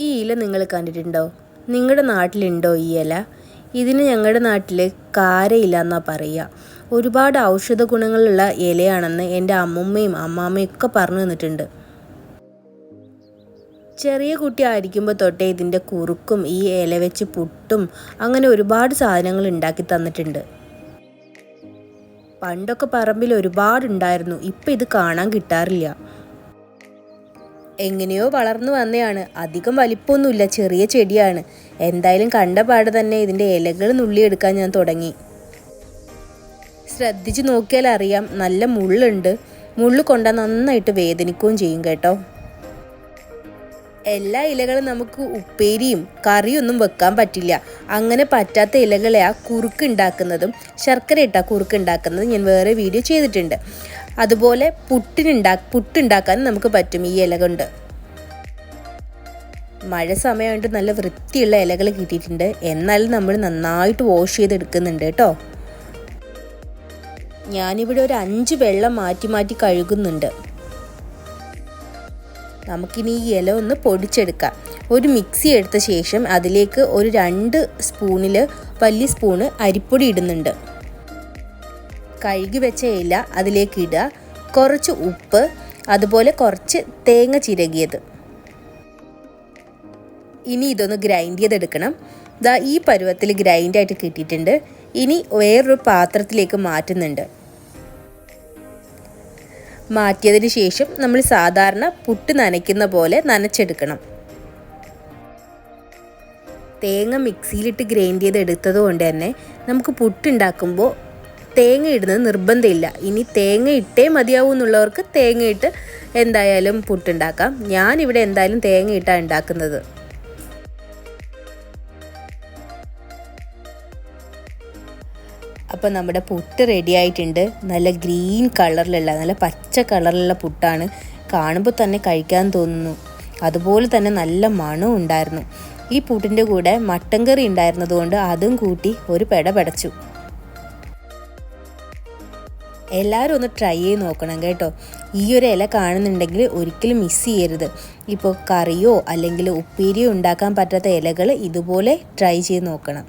ഈ ഇല നിങ്ങൾ കണ്ടിട്ടുണ്ടോ? നിങ്ങളുടെ നാട്ടിലുണ്ടോ ഈ ഇല? ഇതിന് ഞങ്ങളുടെ നാട്ടിൽ കാരയില എന്നാണ് പറയുക. ഒരുപാട് ഔഷധ ഗുണങ്ങളുള്ള ഇലയാണെന്ന് എൻ്റെ അമ്മുമ്മയും അമ്മാമ്മയും ഒക്കെ പറഞ്ഞു തന്നിട്ടുണ്ട്. ചെറിയ കുട്ടി ആയിരിക്കുമ്പോൾ തൊട്ടേ ഇതിൻ്റെ കുറുക്കും ഈ ഇല വെച്ച് പുട്ടും അങ്ങനെ ഒരുപാട് സാധനങ്ങൾ ഉണ്ടാക്കി തന്നിട്ടുണ്ട്. പണ്ടൊക്കെ പറമ്പിൽ ഒരുപാടുണ്ടായിരുന്നു, ഇപ്പം ഇത് കാണാൻ കിട്ടാറില്ല. എങ്ങനെയോ വളർന്നു വന്നതാണ്. അധികം വലിപ്പമൊന്നുമില്ല, ചെറിയ ചെടിയാണ്. എന്തായാലും കണ്ട പാടെ തന്നെ ഇതിൻ്റെ ഇലകൾ നുള്ളിയെടുക്കാൻ ഞാൻ തുടങ്ങി. ശ്രദ്ധിച്ച് നോക്കിയാൽ അറിയാം, നല്ല മുള്ളുണ്ട്. മുള്ളു കൊണ്ടാൽ നന്നായിട്ട് വേദനിക്കുകയും ചെയ്യും കേട്ടോ. എല്ലാ ഇലകളും നമുക്ക് ഉപ്പേരിയും കറിയൊന്നും വെക്കാൻ പറ്റില്ല. അങ്ങനെ പറ്റാത്ത ഇലകളെ ആ കുറുക്കുണ്ടാക്കുന്നതും ശർക്കര ഇട്ട കുറുക്കുണ്ടാക്കുന്നതും ഞാൻ വേറെ വീഡിയോ ചെയ്തിട്ടുണ്ട്. അതുപോലെ പുട്ടുണ്ടാക്കാനും നമുക്ക് പറ്റും ഈ ഇല കൊണ്ട്. മഴ സമയമായിട്ട് നല്ല വൃത്തിയുള്ള ഇലകൾ കിട്ടിയിട്ടുണ്ട്. എന്നാലും നമ്മൾ നന്നായിട്ട് വാഷ് ചെയ്തെടുക്കുന്നുണ്ട് കേട്ടോ. ഞാനിവിടെ ഒരു 5 വെള്ളം മാറ്റി മാറ്റി കഴുകുന്നുണ്ട്. നമുക്കിനി ഈ ഇല ഒന്ന് പൊടിച്ചെടുക്കാം. ഒരു മിക്സി എടുത്ത ശേഷം അതിലേക്ക് ഒരു 2 സ്പൂണിൽ വലിയ സ്പൂണ് അരിപ്പൊടി ഇടുന്നുണ്ട്. കഴുകി വെച്ച ഇല അതിലേക്ക് ഇടുക. കുറച്ച് ഉപ്പ്, അതുപോലെ കുറച്ച് തേങ്ങ ചിരകിയത്. ഇനി ഇതൊന്ന് ഗ്രൈൻഡ് ചെയ്തെടുക്കണം. ഈ പരുവത്തിൽ ഗ്രൈൻഡായിട്ട് കിട്ടിയിട്ടുണ്ട്. ഇനി വേറൊരു പാത്രത്തിലേക്ക് മാറ്റുന്നുണ്ട്. മാറ്റിയതിന് ശേഷം നമ്മൾ സാധാരണ പുട്ട് നനയ്ക്കുന്ന പോലെ നനച്ചെടുക്കണം. തേങ്ങ മിക്സിയിലിട്ട് ഗ്രൈൻഡ് ചെയ്തെടുത്തത് കൊണ്ട് തന്നെ നമുക്ക് പുട്ടുണ്ടാക്കുമ്പോൾ തേങ്ങ ഇടുന്നത് നിർബന്ധമില്ല. ഇനി തേങ്ങ ഇട്ടേ മതിയാവൂ എന്നുള്ളവർക്ക് തേങ്ങ ഇട്ട് എന്തായാലും പുട്ടുണ്ടാക്കാം. ഞാനിവിടെ എന്തായാലും തേങ്ങ ഇട്ടാണ് ഉണ്ടാക്കുന്നത്. അപ്പോൾ നമ്മുടെ പുട്ട് റെഡി ആയിട്ടുണ്ട്. നല്ല ഗ്രീൻ കളറിലുള്ള, നല്ല പച്ച കളറിലുള്ള പുട്ടാണ്. കാണുമ്പോൾ തന്നെ കഴിക്കാൻ തോന്നുന്നു. അതുപോലെ തന്നെ നല്ല മണവും ഉണ്ടായിരുന്നു. ഈ പുട്ടിൻ്റെ കൂടെ മട്ടൻ കറി ഉണ്ടായിരുന്നതുകൊണ്ട് അതും കൂട്ടി ഒരു പെട പെടച്ചു. എല്ലാവരും ഒന്ന് ട്രൈ ചെയ്ത് നോക്കണം കേട്ടോ. ഈ ഒരു ഇല കാണുന്നുണ്ടെങ്കിൽ ഒരിക്കലും മിസ് ചെയ്യരുത്. ഇപ്പോൾ കറിയോ അല്ലെങ്കിൽ ഉപ്പേരിയോ ഉണ്ടാക്കാൻ പറ്റാത്ത ഇലകൾ ഇതുപോലെ ട്രൈ ചെയ്ത് നോക്കണം.